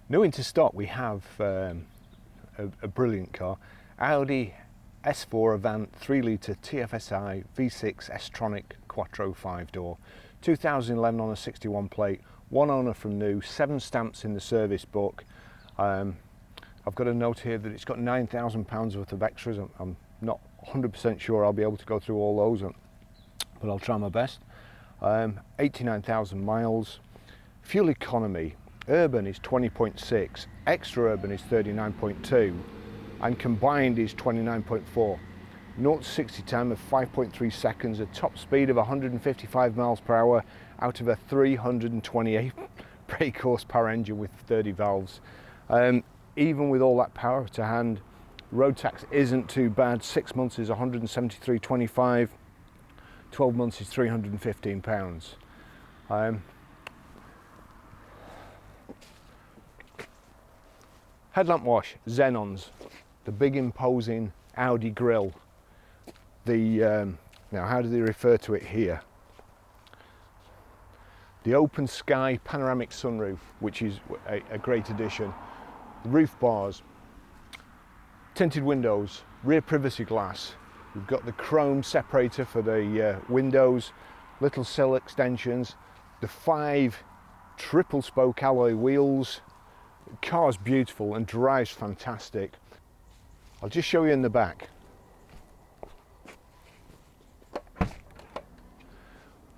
New into stock, we have a brilliant car, Audi S4 Avant 3 litre TFSI V6 S-Tronic Quattro 5dr, 2011 on a 61 plate, one owner from new, 7 stamps in the service book. I've got a note here that it's got £9,000 worth of extras. I'm not 100% sure I'll be able to go through all those, but I'll try my best. 89,000 miles. Fuel economy, urban is 20.6, extra urban is 39.2, and combined is 29.4. 0 to 60 time of 5.3 seconds, a top speed of 155 miles per hour out of a 328 brake horsepower engine with 30 valves. Even with all that power to hand, road tax isn't too bad. 6 months is 173.25, 12 months is £315. Headlamp wash, Xenons, the big imposing Audi grille. Now how do they refer to it here? The open sky panoramic sunroof, which is a great addition. Roof bars, tinted windows, rear privacy glass. We've got the chrome separator for the windows, little sill extensions, the 5 triple spoke alloy wheels. The car's beautiful and drives fantastic. I'll just show you in the back.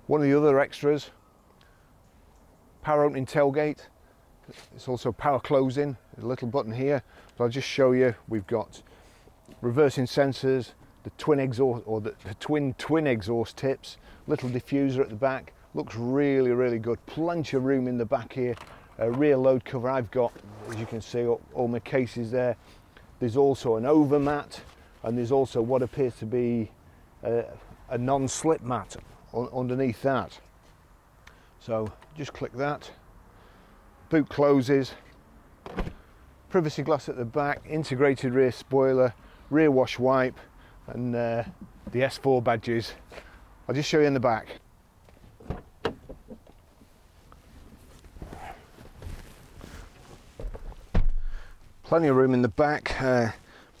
One of the other extras, power opening tailgate. It's also power closing, a little button here. But I'll just show you, we've got reversing sensors, the twin exhaust, or the twin exhaust tips, little diffuser at the back. Looks really, really good. Plenty of room in the back here. Rear load cover, I've got, as you can see, all my cases there. There's also an overmat, and there's also what appears to be a non-slip mat underneath that. So just click that. Boot closes. Privacy glass at the back, integrated rear spoiler, rear wash wipe, and the S4 badges. I'll just show you in the back. Plenty of room in the back,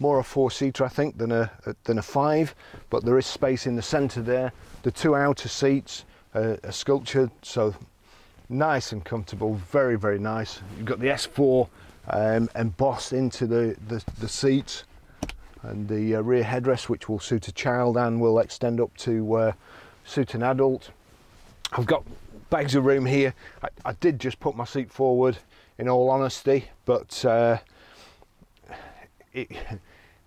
more a 4-seater I think than a 5, but there is space in the centre there. The 2 outer seats are sculptured, so nice and comfortable, very, very nice. You've got the S4 embossed into the seats, and the rear headrest, which will suit a child and will extend up to suit an adult. I've got bags of room here. I did just put my seat forward, in all honesty, but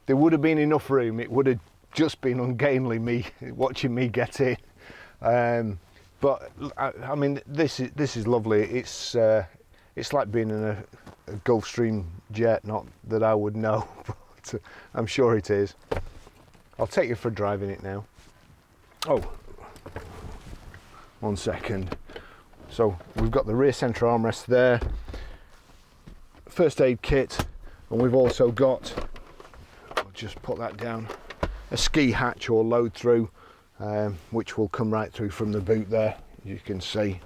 there would have been enough room. It would have just been ungainly me watching me get in. But I mean, this is lovely. It's like being in a Gulfstream jet. Not that I would know, but I'm sure it is. I'll take you for a drive in it now. Oh, 1 second. So we've got the rear centre armrest there, first aid kit, and we've also got, I'll just put that down, a ski hatch or load through, which will come right through from the boot there, you can see.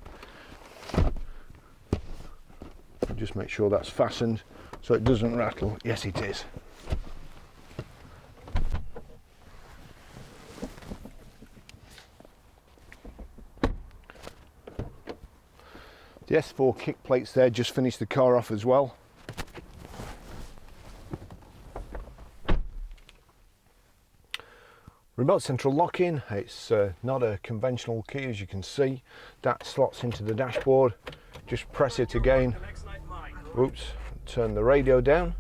Just make sure that's fastened so it doesn't rattle. Yes, it is. The S4 kick plates there just finished the car off as well. Remote central lock-in, it's not a conventional key, as you can see. That slots into the dashboard. Just press it again. Oops, turn the radio down.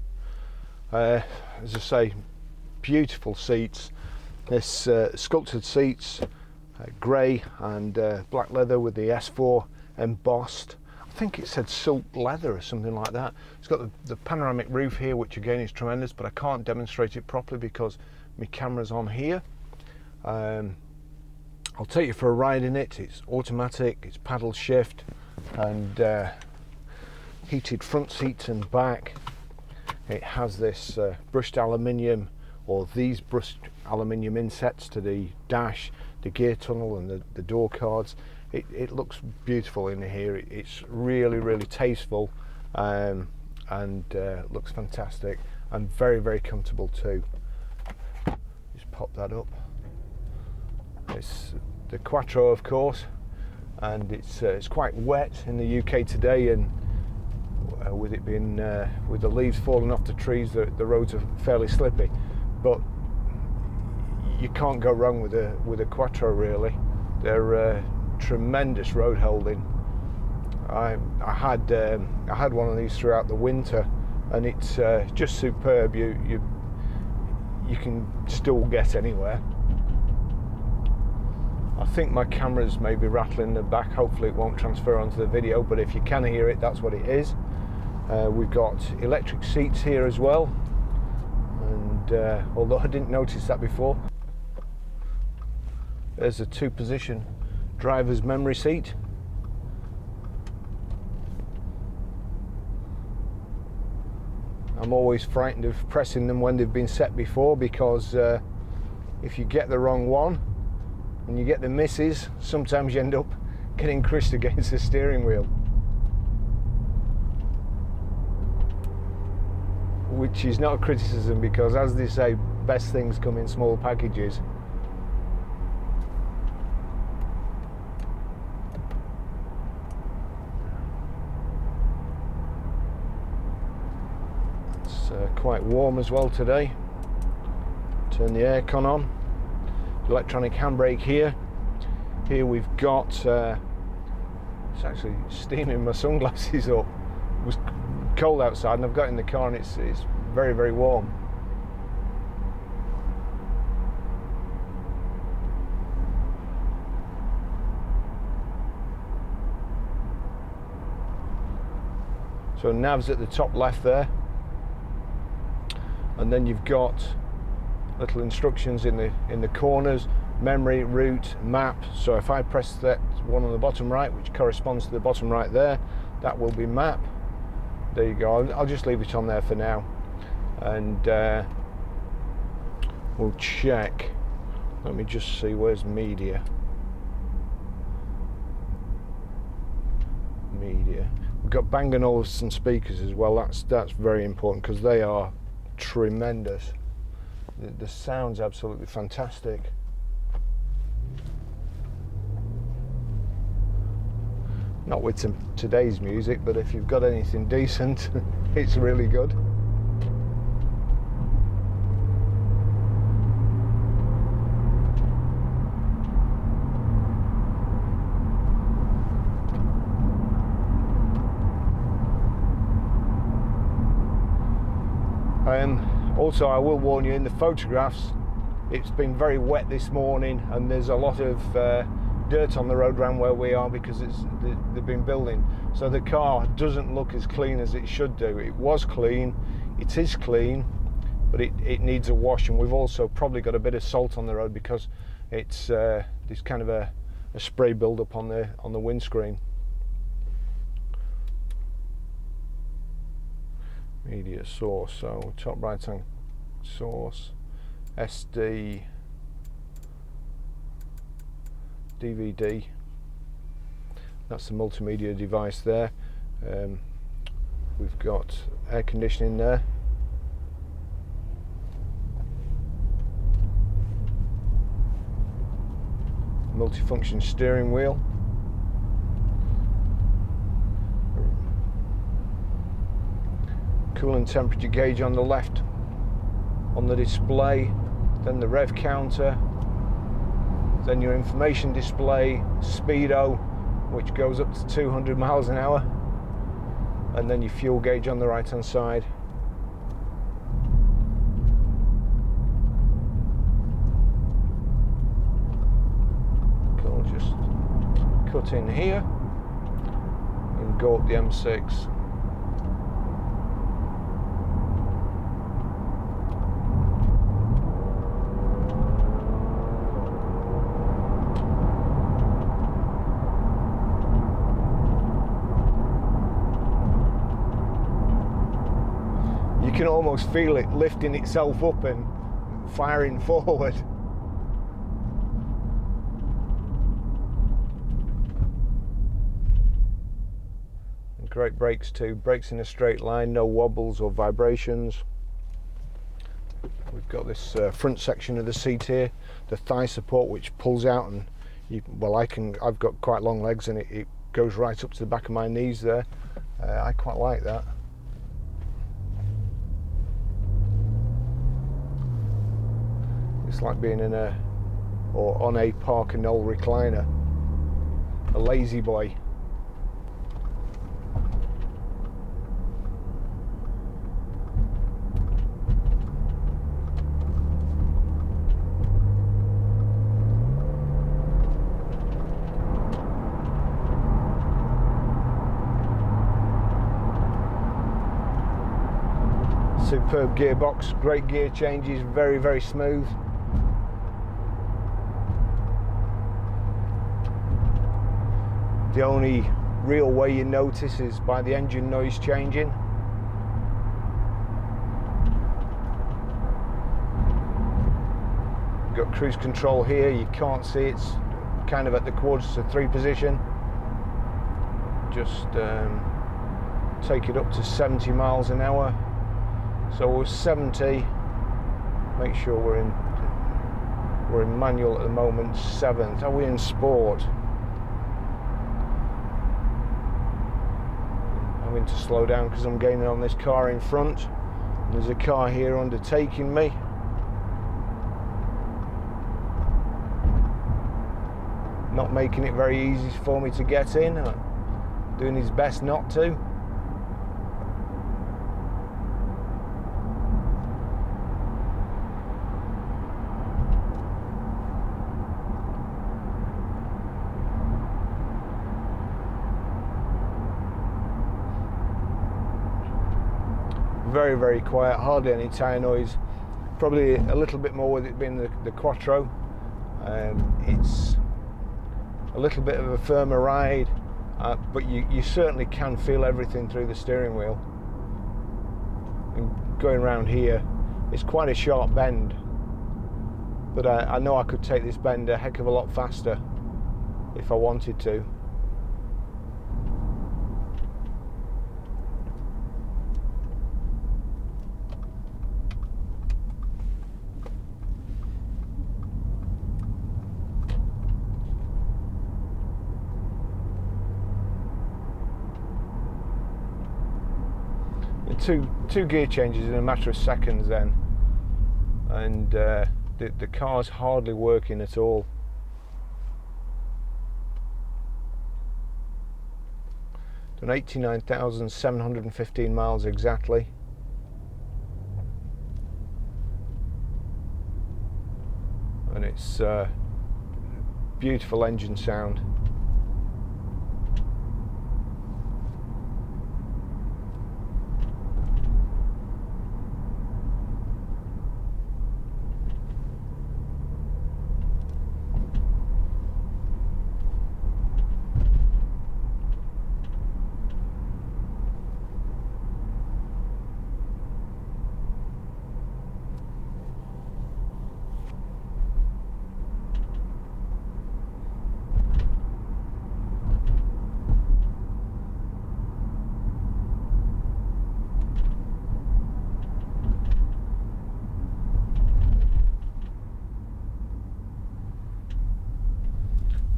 As I say, beautiful seats. This sculpted seats, grey and black leather with the S4 embossed. I think it said silk leather or something like that. It's got the panoramic roof here, which again is tremendous, but I can't demonstrate it properly because my camera's on here. I'll take you for a ride in it. It's automatic, it's paddle shift, and heated front seats and back. It has this brushed aluminium, or these brushed aluminium insets to the dash, the gear tunnel and the door cards. It looks beautiful in here. It's really, really tasteful, and looks fantastic and very, very comfortable too. Just pop that up. It's the Quattro, of course, and it's quite wet in the UK today, and with it being with the leaves falling off the trees, the roads are fairly slippy, but you can't go wrong with a Quattro really. They're tremendous road holding. I had one of these throughout the winter, and it's just superb. You can still get anywhere. I think my camera's maybe rattling in the back. Hopefully it won't transfer onto the video, but if you can hear it, that's what it is. We've got electric seats here as well, and although I didn't notice that before, there's a 2-position driver's memory seat. I'm always frightened of pressing them when they've been set before, because if you get the wrong one and you get the misses, sometimes you end up getting crushed against the steering wheel, which is not a criticism, because as they say, best things come in small packages. It's quite warm as well today. Turn the aircon on. Electronic handbrake here. Here we've got, it's actually steaming my sunglasses up. It was cold outside and I've got in the car and it's very, very warm. So nav's at the top left there, and then you've got little instructions in the corners: memory, route, map. So if I press that one on the bottom right, which corresponds to the bottom right there, that will be map. There you go. I'll just leave it on there for now, and we'll check. Let me just see, where's media. We've got Bang & Olufsen speakers as well. That's very important, because they are tremendous. The sound's absolutely fantastic. Not with today's music, but if you've got anything decent, it's really good. Also, I will warn you, in the photographs, it's been very wet this morning, and there's a lot of dirt on the road around where we are, because they've been building. So the car doesn't look as clean as it should do. It was clean, it is clean, but it needs a wash. And we've also probably got a bit of salt on the road, because it's there's kind of a spray build up on the windscreen. Media source, so top right hand source, SD, DVD, that's the multimedia device there. We've got air conditioning there, multifunction steering wheel, coolant temperature gauge on the left on the display, then the rev counter, then your information display, speedo, which goes up to 200 miles an hour, and then your fuel gauge on the right hand side. cut in here and go up the M6. You can almost feel it lifting itself up and firing forward. And great brakes too, brakes in a straight line, no wobbles or vibrations. We've got this front section of the seat here, the thigh support, which pulls out, and I've got quite long legs, and it goes right up to the back of my knees there. I quite like that. It's like being in on a Park and Knoll recliner, a lazy boy. Superb gearbox, great gear changes, very, very smooth. The only real way you notice is by the engine noise changing. You've got cruise control here, you can't see, it's kind of at the quarters to 3 position. Just take it up to 70 miles an hour. So we're 70, make sure we're in manual at the moment, 7th. Are we in sport? Having to slow down because I'm gaining on this car in front. There's a car here undertaking me. Not making it very easy for me to get in, doing his best not to. Very, very quiet, hardly any tyre noise. Probably a little bit more with it being the Quattro. It's a little bit of a firmer ride, but you certainly can feel everything through the steering wheel. And going around here, it's quite a sharp bend, but I know I could take this bend a heck of a lot faster if I wanted to. Two gear changes in a matter of seconds then, and the car's hardly working at all. Done 89,715 miles exactly. And it's beautiful engine sound.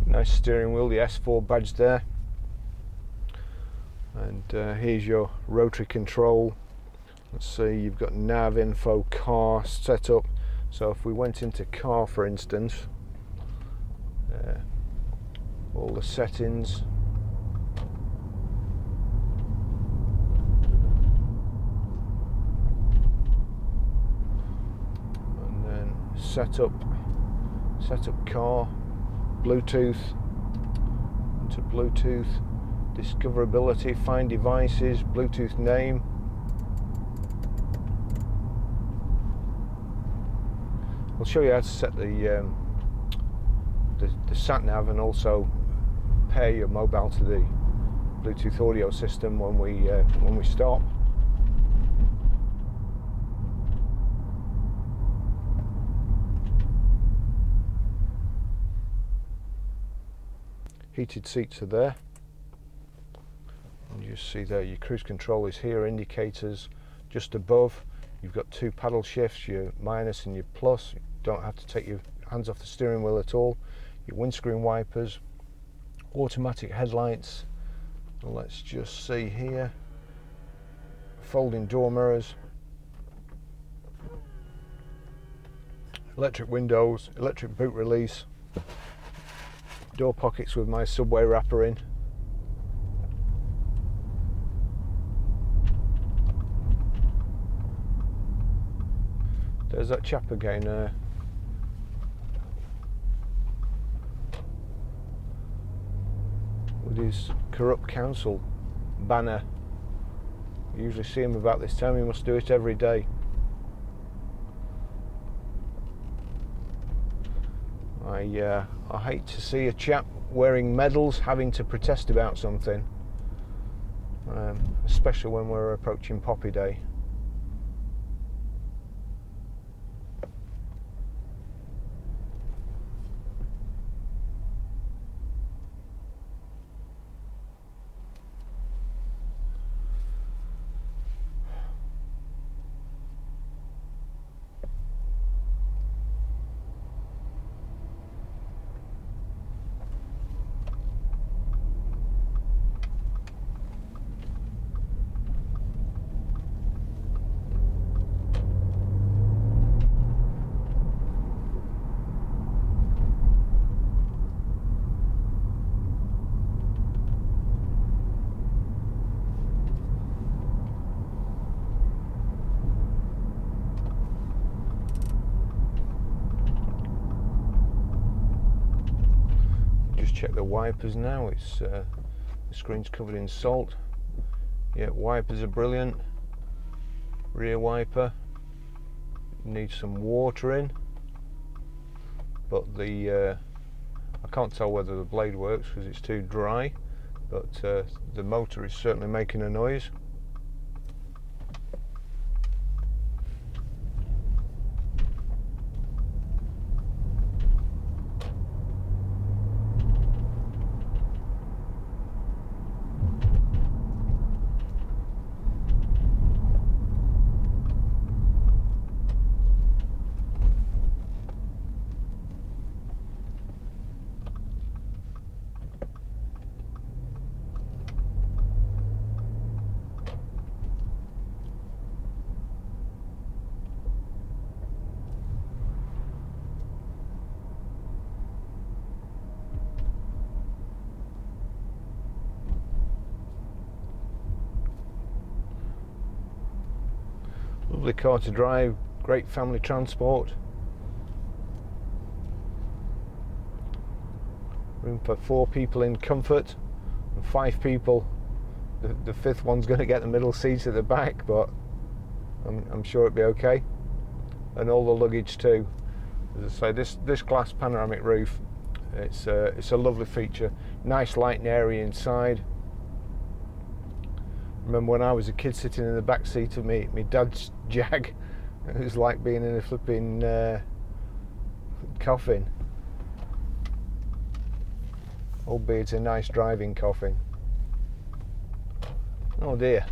Nice steering wheel, the S4 badge there, and here's your rotary control. Let's see, you've got nav, info, car setup. So if we went into car, for instance, all the settings, and then setup car, Bluetooth, to Bluetooth, discoverability, find devices, Bluetooth name. I'll show you how to set the sat nav and also pair your mobile to the Bluetooth audio system when we stop. Heated seats are there. And you see there your cruise control is here, indicators just above. You've got two paddle shifts, your minus and your plus. You don't have to take your hands off the steering wheel at all. Your windscreen wipers, automatic headlights. Let's just see here. Folding door mirrors. Electric windows, electric boot release. Door pockets with my subway wrapper in. There's that chap again with his corrupt council banner. You usually see him about this time, he must do it every day. I hate to see a chap wearing medals having to protest about something, especially when we're approaching Poppy Day. Check the wipers now. It's the screen's covered in salt. Yeah, wipers are brilliant. Rear wiper needs some water in, but I can't tell whether the blade works because it's too dry, but the motor is certainly making a noise. Lovely car to drive, great family transport. Room for 4 people in comfort and 5 people. The 5th one's going to get the middle seats at the back, but I'm sure it'll be okay. And all the luggage too. As I say, this glass panoramic roof, it's a lovely feature. Nice light and airy inside. Remember when I was a kid sitting in the back seat of my dad's Jag, it was like being in a flipping coffin. Albeit a nice driving coffin. Oh dear.